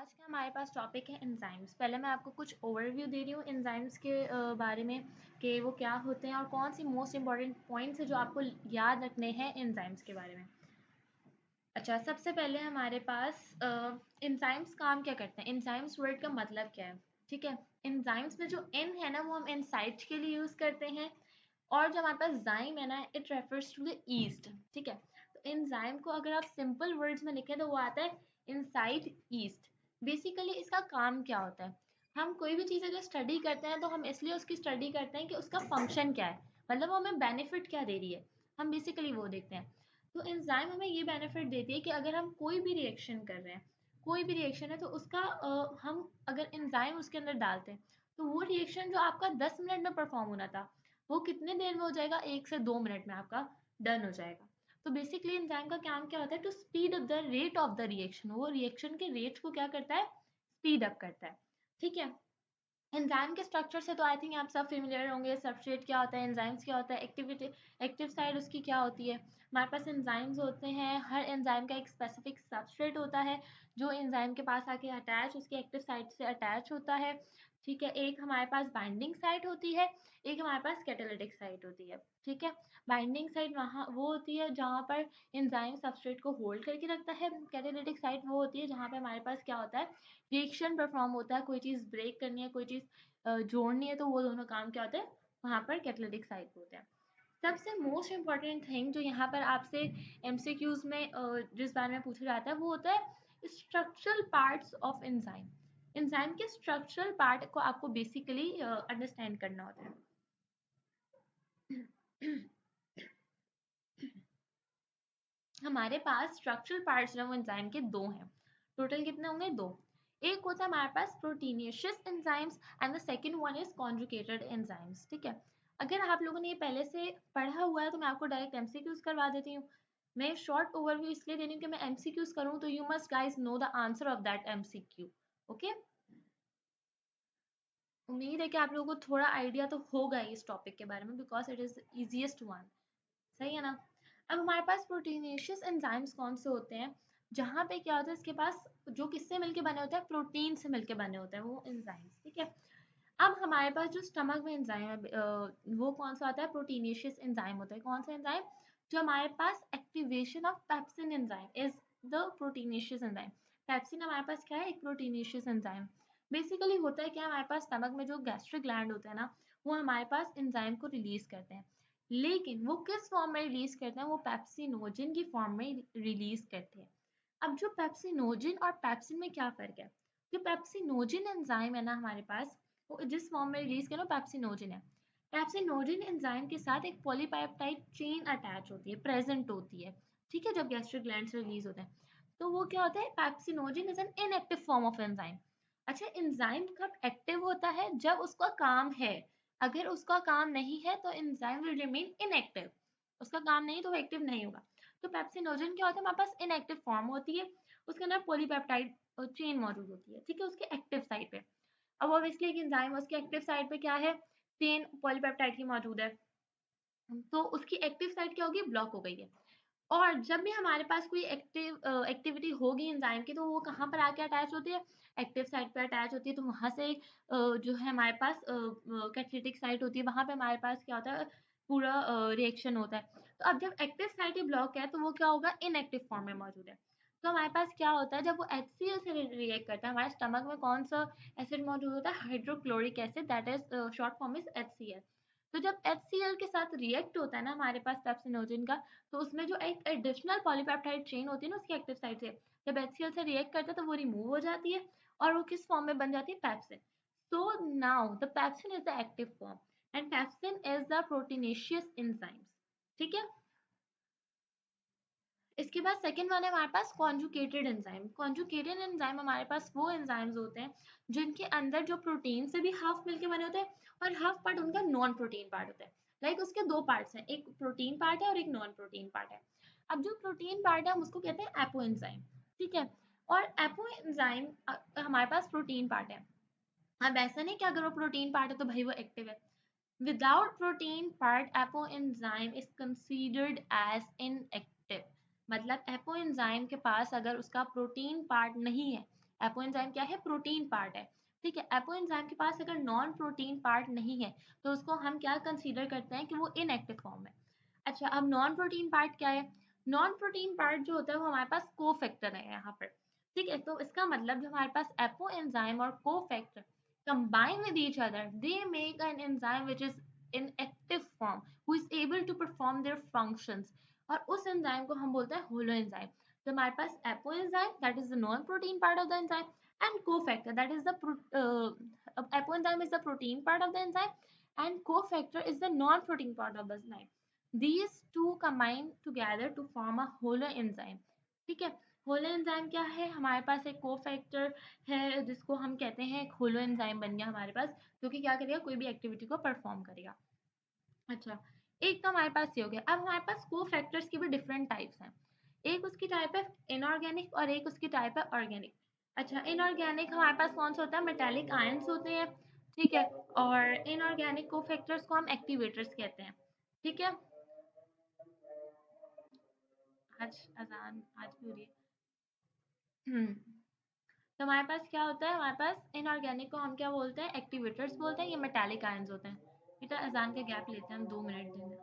आज का हमारे पास टॉपिक है एंजाइम्स। पहले मैं आपको कुछ ओवरव्यू दे रही हूँ एंजाइम्स के बारे में कि वो क्या होते हैं और कौन सी मोस्ट इम्पॉर्टेंट पॉइंट्स है जो आपको याद रखने हैं एंजाइम्स के बारे में। अच्छा, सबसे पहले हमारे पास एंजाइम्स काम क्या करते हैं, एंजाइम्स वर्ड का मतलब क्या है। ठीक है, एंजाइम्स में जो एन है ना वो हम एनसाइट के लिए यूज़ करते हैं और जो हमारे पास जाइम है ना it refers to the yeast. ठीक है, तो एंजाइम को अगर आप सिंपल वर्ड्स में लिखें तो वो आता है इनसाइड ईस्ट। बेसिकली इसका काम क्या होता है, हम कोई भी चीज़ अगर स्टडी करते हैं तो हम इसलिए उसकी स्टडी करते हैं कि उसका फंक्शन क्या है, मतलब वो हमें बेनिफिट क्या दे रही है, हम बेसिकली वो देखते हैं। तो एंजाइम हमें ये बेनिफिट देती है कि अगर हम कोई भी रिएक्शन कर रहे हैं, कोई भी रिएक्शन है तो उसका हम अगर एंजाइम उसके अंदर डालते हैं तो वो रिएक्शन जो आपका 10 मिनट में परफॉर्म होना था वो कितने देर में हो जाएगा, 1 से 2 मिनट में आपका डन हो जाएगा। तो बेसिकली एंजाइम का काम क्या होता है, to speed up the rate of the reaction, वो रिएक्शन के रेट को क्या करता है, स्पीड अप करता है। ठीक है, एंजाइम के स्ट्रक्चर से तो आई थिंक आप सब फेमिलियर होंगे, सबस्ट्रेट क्या होता है, एंजाइम्स क्या होता है, एक्टिविटी एक्टिव साइड उसकी क्या होती है। हमारे पास एंजाइम्स होते हैं, हर एंजाइम का एक स्पेसिफिक सबस्ट्रेट होता है जो एंजाइम के पास आके अटैच उसके एक्टिव साइट से अटैच होता है। ठीक है, एक हमारे पास बाइंडिंग साइट होती है, एक हमारे पास कैटालिटिक साइट होती है। ठीक है, बाइंडिंग साइट वहाँ वो होती है जहाँ पर एंजाइम सबस्ट्रेट को होल्ड करके रखता है, कैटालिटिक साइट वो होती है जहाँ पे हमारे पास क्या होता है, रिएक्शन परफॉर्म होता है, कोई चीज़ ब्रेक करनी है, कोई चीज़ जोड़नी है, तो वो दोनों काम क्या होते हैं वहाँ पर कैटालिटिक साइट होते हैं। सबसे मोस्ट इम्पॉर्टेंट थिंग जो यहाँ पर आपसे एमसीक्यूज में जिस बारे में पूछा जाता है वो होता है structural parts of enzyme. Enzyme के स्ट्रक्चरल पार्ट को आपको बेसिकली अंडरस्टैंड करना होता है। हमारे पास स्ट्रक्चरल पार्ट्स जो एंजाइम के दो हैं, टोटल कितने होंगे, दो। एक होता है हमारे पास proteinaceous enzymes and the second one is conjugated enzymes. ठीक है, अगर आप लोगों ने ये पहले से पढ़ा हुआ है तो मैं आपको डायरेक्ट एमसीक्यूज करवा देती हूँ। मैं शॉर्ट ओवरव्यू इसलिए दे रही हूँ कि मैं एमसीक्यूज करूँ तो you must guys know the answer of that MCQ. Okay, उम्मीद है कि आप लोगों को थोड़ा आइडिया तो होगा इस टॉपिक के बारे में because it is easiest one. सही है ना। अब हमारे पास प्रोटीनेशियस एंजाइम्स कौन से होते हैं, जहाँ पे क्या होता है इसके पास जो किससे मिलके बने होते हैं, प्रोटीन से मिलके बने होते हैं वो एंजाइम्स। ठीक है, अब हमारे पास जो स्टमक में एंजाइम है वो कौन सा आता है, प्रोटीनेशियस एंजाइम होता है। कौन सा एंजाइम, जो हमारे पास activation of pepsin enzyme is the proteinaceous enzyme. Pepsin हमारे पास क्या है, एक प्रोटीनेशियस एंजाइम। बेसिकली होता है क्या, हमारे पास स्टमक में जो गैस्ट्रिक ग्लैंड होते हैं ना वो हमारे पास एंजाइम को रिलीज करते हैं, लेकिन वो किस फॉर्म में रिलीज करते हैं, वो पेप्सिनोजन की फॉर्म में रिलीज करते हैं। अब जो पेप्सिनोजन और पेप्सिन में क्या फर्क है, जो पेप्सिनोजन एंजाइम है ना हमारे पास वो जिस फॉर्म में रिलीज करो पेप्सिनोजन है। पेप्सिनोजन एंजाइम के साथ एक पॉलीपेप्टाइड चेन अटैच होती है, प्रेजेंट होती है। ठीक है, जब गैस्ट्रिक ग्लैंड से रिलीज होता है तो वो क्या होता है, pepsinogen is an inactive form of enzyme. अच्छा, एंजाइम कब एक्टिव होता है, जब उसका काम है। अगर उसका काम नहीं है तो एंजाइम विल रिमेन इनएक्टिव, उसका काम नहीं तो वो एक्टिव नहीं होगा। तो पेप्सिनोजन क्या होता है, हमारे पास इनएक्टिव फॉर्म होती है, उसके अंदर पॉलीपेप्टाइड चेन मौजूद होती है। ठीक है, उसके एक्टिव साइड पे। अब ऑब्वियसली एक एंजाइम उसके एक्टिव साइड पे क्या है, चेन पॉलीपेप्टाइड की मौजूद है, तो उसकी एक्टिव साइड क्या होगी, ब्लॉक हो गई है। और जब भी हमारे पास कोई एक्टिविटी होगी एंजाइम की तो वो कहाँ पर आके अटैच होती है, एक्टिव साइट पे अटैच होती है। तो वहां से जो है हमारे पास कैटालिटिक साइट होती है, वहां पे हमारे पास क्या होता है, पूरा रिएक्शन होता है। तो अब जब एक्टिव साइट ही ब्लॉक है तो वो क्या होगा, इनएक्टिव फॉर्म में मौजूद है। तो हमारे पास क्या होता है, जब वो HCl से रिएक्ट करता है, हमारे स्टमक में कौन सा एसिड मौजूद होता है, hydrochloric acid, that is short form is HCl। तो जब HCl के साथ रिएक्ट होता है ना हमारे पास पेप्सिनोजन का, तो उसमें जो एक एडिशनल पॉलीपेप्टाइड चेन होती है ना उसकी एक्टिव साइड से, जब HCl से रिएक्ट करता है तो वो रिमूव हो जाती है और वो किस फॉर्म में बन जाती है, pepsin. So now the pepsin is the active form and pepsin is the proteinaceous enzymes. ठीक है, इसके बाद सेकंड वन है हमारे पास कॉन्जुगेटेड एंजाइम। कॉन्जुगेटेड एंजाइम हमारे पास वो एंजाइम्स होते हैं जिनके अंदर जो प्रोटीन से भी हाफ मिलके बने होते हैं और हाफ पार्ट उनका नॉन प्रोटीन पार्ट होता है। लाइक उसके दो पार्ट्स हैं, एक प्रोटीन पार्ट है और एक नॉन प्रोटीन पार्ट है। अब जो प्रोटीन पार्ट है हम उसको कहते हैं एपो एंजाइम। ठीक है, और एपो एंजाइम हमारे पास प्रोटीन पार्ट है। अब ऐसा नहीं कि अगर वो प्रोटीन पार्ट है तो भाई वो एक्टिव है। Without protein part, apoenzyme is considered as inactive. मतलब एपोएंजाइम के पास अगर उसका प्रोटीन पार्ट नहीं है, एपो एंजाइम क्या है, प्रोटीन पार्ट है। ठीक है, एपो एंजाइम के पास अगर नॉन प्रोटीन पार्ट नहीं है तो उसको हम क्या कंसीडर करते हैं कि वो इनएक्टिव फॉर्म है। अच्छा, अब नॉन प्रोटीन पार्ट क्या है? नॉन प्रोटीन पार्ट जो होता है वो हमारे पास कोफैक्टर है यहाँ पर। ठीक है, तो इसका मतलब जो हमारे पास एपो एंजाइम और cofactor combine with each other, they make an enzyme which is in active form, who is able to perform their functions. और उस एंजाइम को हम बोलते हैं होलो एंजाइम। तो हमारे पास apoenzyme that is the non protein part of the enzyme, and cofactor that is the apoenzyme is the protein part of the enzyme and cofactor is the non-protein part of the enzyme. These two combine together to form a holo enzyme. ठीक है, holo enzyme क्या है, हमारे पास एक cofactor है जिसको हम कहते हैं एक होलो एंजाइम बन गया हमारे पास, जो कि क्या करेगा, कोई भी एक्टिविटी को परफॉर्म करेगा। अच्छा, एक तो हमारे पास ये हो गया। अब हमारे पास कोफैक्टर्स की भी डिफरेंट टाइप्स हैं। एक उसकी टाइप है इनऑर्गेनिक और एक उसकी टाइप है ऑर्गेनिक। अच्छा, इनऑर्गेनिक हमारे पास कौन सा होता है, मेटालिक आयंस होते हैं। ठीक है, और इनऑर्गेनिक कोफैक्टर्स को हम एक्टिवेटर्स कहते हैं। ठीक है, आज अजान आज भी हो रही है। तो हमारे पास क्या होता है, हमारे पास इनऑर्गेनिक को हम क्या बोलते हैं, एक्टिवेटर्स बोलते हैं, ये मेटालिक आयंस होते हैं। बेटा अजान का गैप लेते हैं हम, 2 मिनट देंगे।